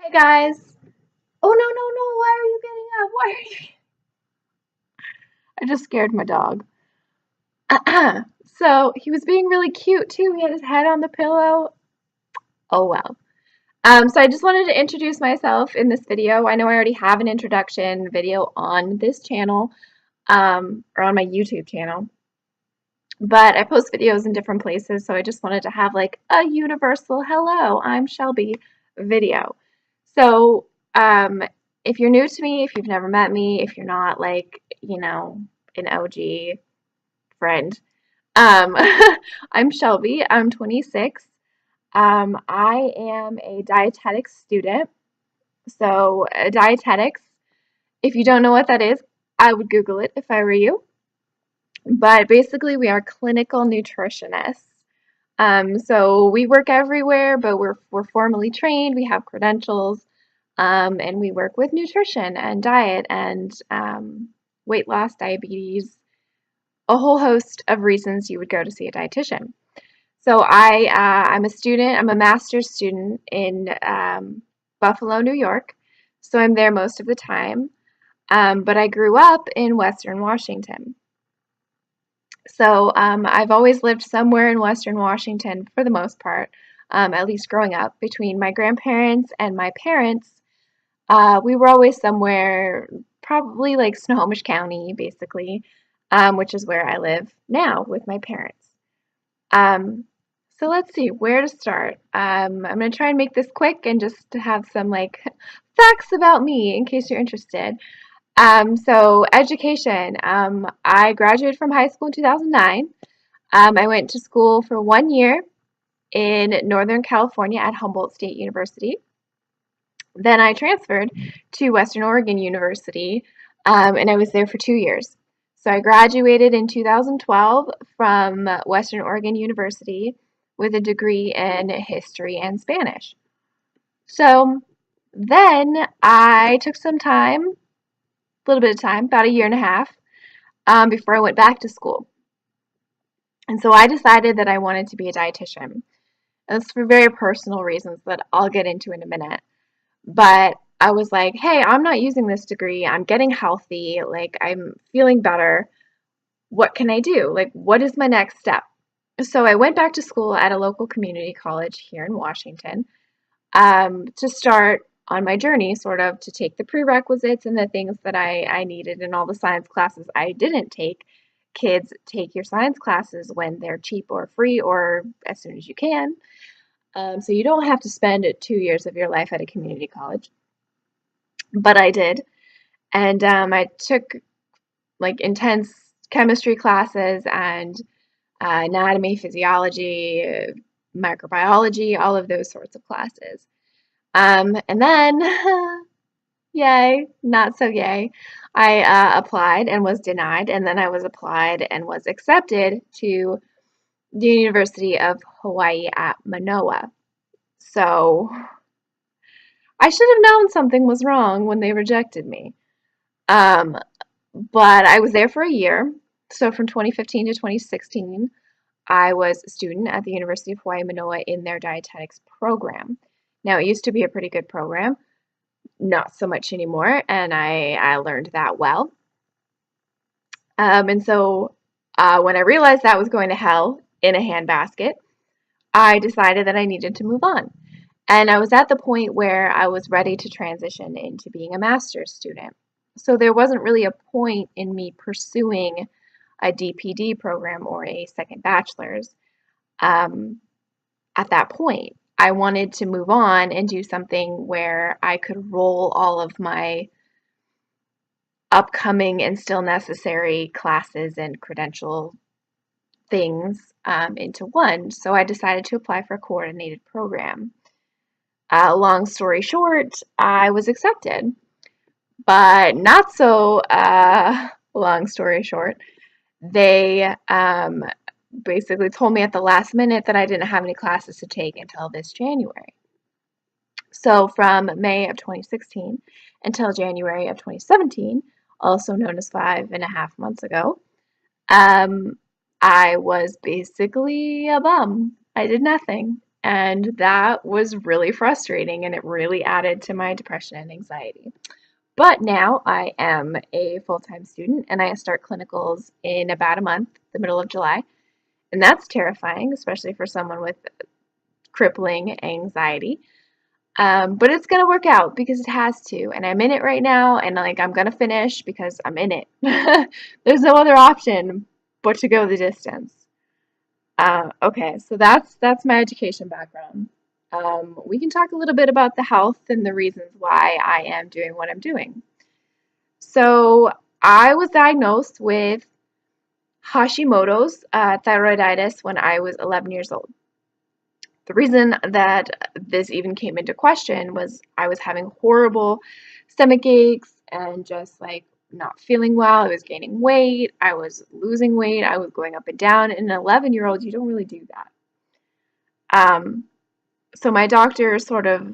Hi guys. Oh no, no, no. Why are you getting up? Why are you? I just scared my dog. So he was being really cute too. He had his head on the pillow. Oh well. So I just wanted to introduce myself in this video. I know I already have an introduction video on this channel, or on my YouTube channel, but I post videos in different places, so I just wanted to have like a universal hello, I'm Shelby video. So, if you're new to me, if you've never met me, if you're not like, an OG friend, um, I'm Shelby. I'm 26. I am a dietetics student. So, dietetics, if you don't know what that is, I would Google it if I were you. But basically, we are clinical nutritionists. So we work everywhere, but we're formally trained. We have credentials, and we work with nutrition and diet and weight loss, diabetes, a whole host of reasons you would go to see a dietitian. So I'm a student. I'm a master's student in Buffalo, New York. So I'm there most of the time. But I grew up in Western Washington. So I've always lived somewhere in Western Washington for the most part, at least growing up. Between my grandparents and my parents, we were always somewhere, probably like Snohomish County, basically, which is where I live now with my parents. Um, so let's see where to start. I'm going to try and make this quick and just to have some like facts about me in case you're interested. So education. I graduated from high school in 2009. I went to school for 1 year in Northern California at Humboldt State University. Then I transferred to Western Oregon University, and I was there for 2 years. So I graduated in 2012 from Western Oregon University with a degree in history and Spanish. So then I took some time, a little bit of time, about a year and a half, before I went back to school. And so I decided that I wanted to be a dietitian. And it's for very personal reasons that I'll get into in a minute. But I was like, hey, I'm not using this degree. I'm getting healthy. Like, I'm feeling better. What can I do? Like, what is my next step? So I went back to school at a local community college here in Washington, to start on my journey, sort of to take the prerequisites and the things that I needed in all the science classes I didn't take. Kids, take your science classes when they're cheap or free or as soon as you can. So you don't have to spend 2 years of your life at a community college. But I did. And I took like intense chemistry classes and anatomy, physiology, microbiology, all of those sorts of classes. And then, yay, not so yay, I applied and was denied, and then I was applied and was accepted to the University of Hawaii at Manoa. So I should have known something was wrong when they rejected me. Um, but I was there for a year. So from 2015 to 2016, I was a student at the University of Hawaii Manoa in their dietetics program. Now, it used to be a pretty good program, not so much anymore, and I learned that well. And so when I realized that was going to hell in a handbasket, I decided that I needed to move on. And I was at the point where I was ready to transition into being a master's student. So there wasn't really a point in me pursuing a DPD program or a second bachelor's um, at that point. I wanted to move on and do something where I could roll all of my upcoming and still necessary classes and credential things into one. So I decided to apply for a coordinated program. Long story short, I was accepted, but not so long story short. They basically told me at the last minute that I didn't have any classes to take until this January. So from May of 2016 until January of 2017, also known as 5.5 months ago, um, I was basically a bum. I did nothing. And that was really frustrating, and it really added to my depression and anxiety. But now I am a full-time student and I start clinicals in about a month, the middle of July. And that's terrifying, especially for someone with crippling anxiety. But it's gonna work out because it has to, and I'm in it right now, and like I'm gonna finish because I'm in it. There's no other option but to go the distance. Okay, so that's my education background. We can talk a little bit about the health and the reasons why I am doing what I'm doing. So I was diagnosed with Hashimoto's thyroiditis when I was 11 years old. The reason that this even came into question was I was having horrible stomach aches and just like not feeling well. I was gaining weight, I was losing weight, I was going up and down. In an 11-year-old, you don't really do that. Um, so my doctor sort of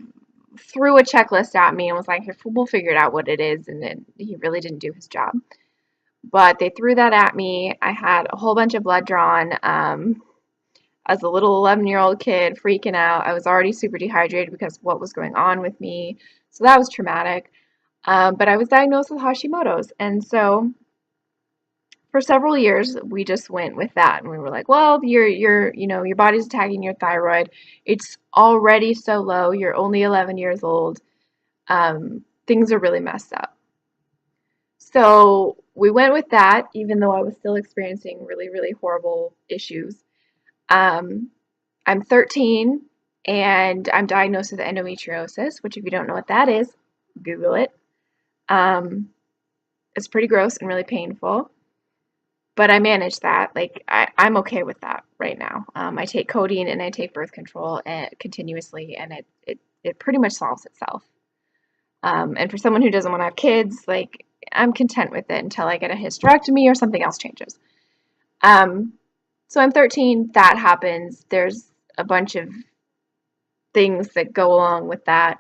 threw a checklist at me and was like, we'll figure out what it is. And then he really didn't do his job. But they threw that at me. I had a whole bunch of blood drawn. As a little 11-year-old kid freaking out. I was already super dehydrated because of what was going on with me. So that was traumatic. But I was diagnosed with Hashimoto's. And so for several years, we just went with that. And we were like, well, your body's attacking your thyroid. It's already so low. You're only 11 years old. Things are really messed up. So we went with that, even though I was still experiencing really, really horrible issues. Um, I'm 13 and I'm diagnosed with endometriosis, which, if you don't know what that is, Google it. It's pretty gross and really painful, but I manage that. Like, I'm okay with that right now. I take codeine and I take birth control continuously, and it pretty much solves itself. And for someone who doesn't want to have kids, like, I'm content with it until I get a hysterectomy or something else changes. So I'm 13, that happens. There's a bunch of things that go along with that.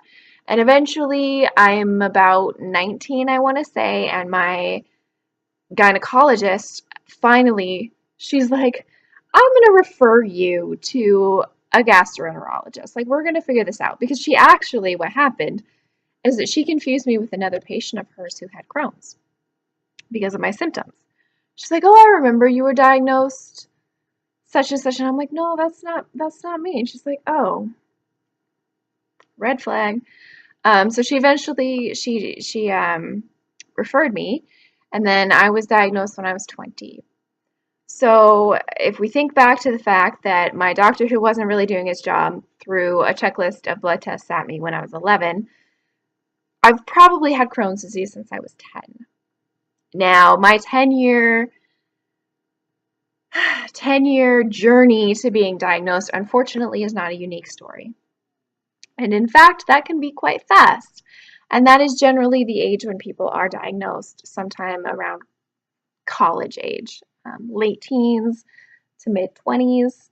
And eventually, I'm about 19, I want to say, and my gynecologist finally, she's like, I'm going to refer you to a gastroenterologist. Like, we're going to figure this out. Because she actually, what happened is that she confused me with another patient of hers who had Crohn's because of my symptoms. She's like, oh, I remember you were diagnosed such and such. And I'm like, no, that's not me. And she's like, oh, red flag. So she eventually she referred me, and then I was diagnosed when I was 20. So if we think back to the fact that my doctor, who wasn't really doing his job, threw a checklist of blood tests at me when I was 11, I've probably had Crohn's disease since I was 10. Now, my 10-year journey to being diagnosed, unfortunately, is not a unique story. And in fact, that can be quite fast. And that is generally the age when people are diagnosed, sometime around college age, late teens to mid 20s.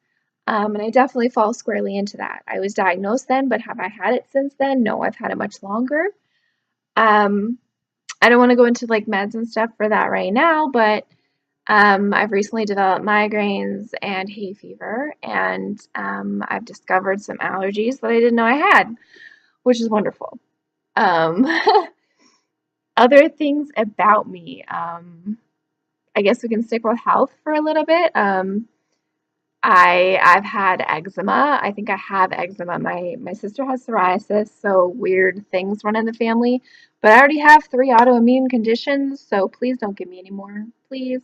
And I definitely fall squarely into that. I was diagnosed then, but have I had it since then? No, I've had it much longer. Um, I don't want to go into like meds and stuff for that right now, but I've recently developed migraines and hay fever, and I've discovered some allergies that I didn't know I had, which is wonderful. Um, other things about me, I guess we can stick with health for a little bit. I've had eczema. I think I have eczema. My sister has psoriasis, so weird things run in the family. But I already have 3 autoimmune conditions, so please don't give me any more, please.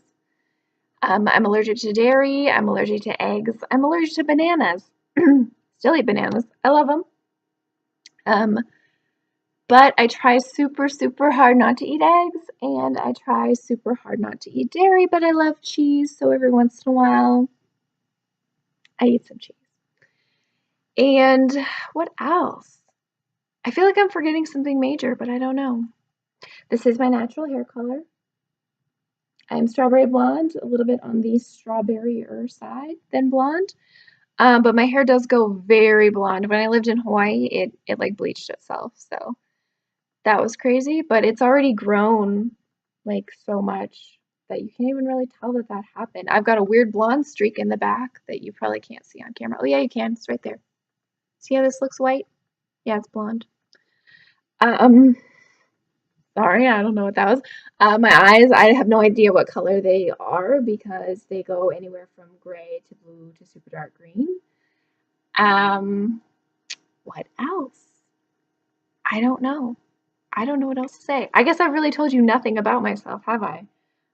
I'm allergic to dairy. I'm allergic to eggs. I'm allergic to bananas. Still eat bananas. I love them. But I try super, super hard not to eat eggs, and I try super hard not to eat dairy, but I love cheese, so every once in a while, I eat some cheese. And what else? I feel like I'm forgetting something major, but I don't know. This is my natural hair color. I'm strawberry blonde, a little bit on the strawberry-er side than blonde. But my hair does go very blonde. When I lived in Hawaii, it like bleached itself, so that was crazy, but it's already grown like so much that you can't even really tell that that happened. I've got a weird blonde streak in the back that you probably can't see on camera. Oh yeah, you can. It's right there. See how this looks white? Yeah, it's blonde. Um, Sorry, I don't know what that was. My eyes, I have no idea what color they are because they go anywhere from gray to blue to super dark green. Um, what else? I don't know. I don't know what else to say. I guess I've really told you nothing about myself, have I?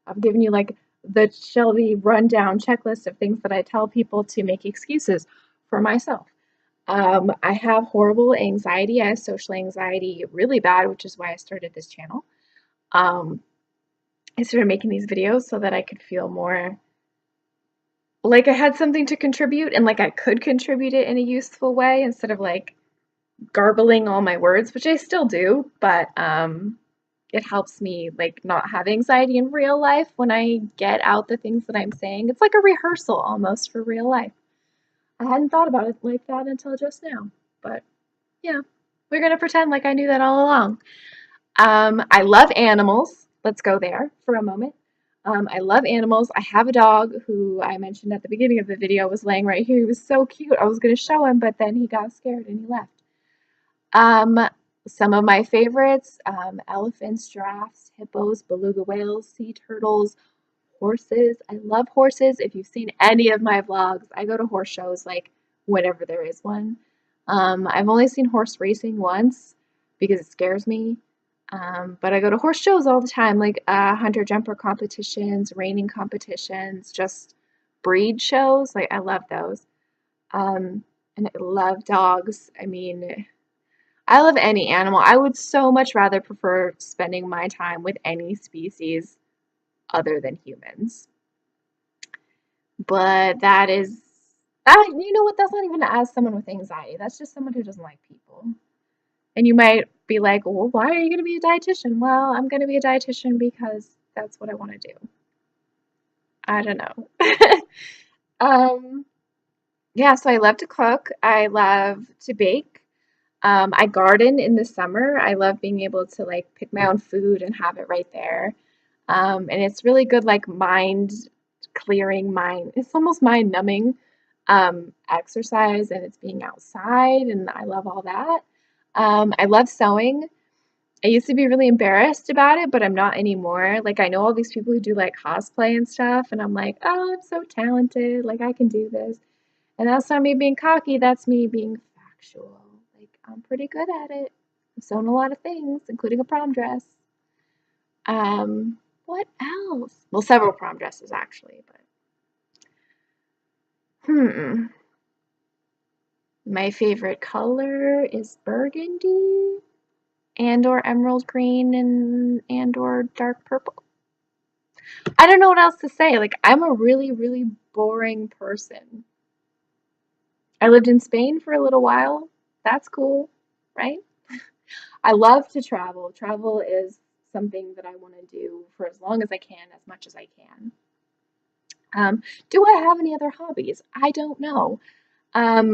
I've given you like the Shelby rundown checklist of things that I tell people to make excuses for myself. I have horrible anxiety. I have social anxiety really bad, which is why I started this channel. Um, I started making these videos so that I could feel more like I had something to contribute and like I could contribute it in a useful way instead of like garbling all my words, which I still do, but it helps me like not have anxiety in real life when I get out the things that I'm saying. It's like a rehearsal almost for real life. I hadn't thought about it like that until just now, but yeah, we're gonna pretend like I knew that all along. I love animals. Let's go there for a moment. I love animals. I have a dog who I mentioned at the beginning of the video was laying right here. He was so cute. I was going to show him, but then he got scared and he left. Um, some of my favorites, elephants, giraffes, hippos, beluga whales, sea turtles, horses. I love horses. If you've seen any of my vlogs, I go to horse shows like whenever there is one. I've only seen horse racing once because it scares me. But I go to horse shows all the time, like hunter jumper competitions, reining competitions, just breed shows. Like I love those. And I love dogs. I mean, I love any animal. I would so much rather prefer spending my time with any species other than humans. But that is, you know what? That's not even as someone with anxiety. That's just someone who doesn't like people. And you might be like, well, why are you going to be a dietitian? Well, I'm going to be a dietitian because that's what I want to do. I don't know. um, yeah, so I love to cook. I love to bake. I garden in the summer. I love being able to like pick my own food and have it right there. And it's really good, like mind clearing, mind. It's almost mind numbing exercise, and it's being outside, and I love all that. I love sewing. I used to be really embarrassed about it, but I'm not anymore. Like, I know all these people who do like cosplay and stuff, and I'm like, oh, I'm so talented. Like, I can do this. And that's not me being cocky, that's me being factual. Like, I'm pretty good at it. I've sewn a lot of things, including a prom dress. What else? Well, several prom dresses actually, but my favorite color is burgundy and or emerald green and or dark purple. I don't know what else to say. Like, I'm a really, really boring person. I lived in Spain for a little while. That's cool, right? I love to travel. Travel is something that I want to do for as long as I can, as much as I can. Do I have any other hobbies? I don't know.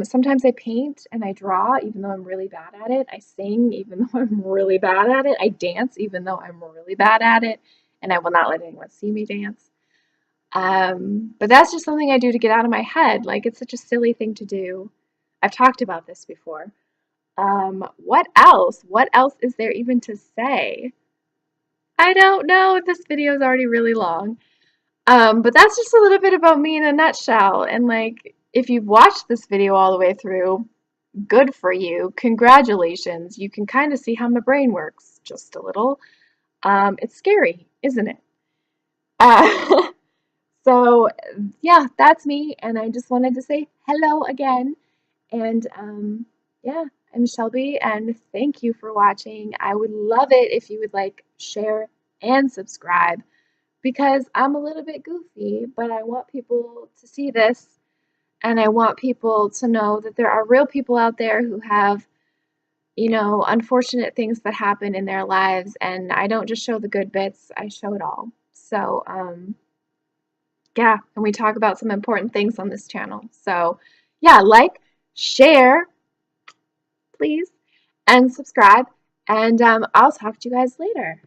Sometimes I paint and I draw, even though I'm really bad at it. I sing, even though I'm really bad at it. I dance, even though I'm really bad at it. And I will not let anyone see me dance. But that's just something I do to get out of my head. Like, it's such a silly thing to do. I've talked about this before. What else? What else is there even to say? I don't know. This video is already really long. But that's just a little bit about me in a nutshell. And like, if you've watched this video all the way through, good for you. Congratulations. You can kind of see how my brain works just a little. It's scary, isn't it? Uh, so yeah, that's me. And I just wanted to say hello again. And yeah, I'm Shelby, and thank you for watching. I would love it if you would like, share, and subscribe because I'm a little bit goofy, but I want people to see this, and I want people to know that there are real people out there who have, you know, unfortunate things that happen in their lives, and I don't just show the good bits, I show it all. So, yeah, and we talk about some important things on this channel. So, yeah, like, share, please, and subscribe. And I'll talk to you guys later.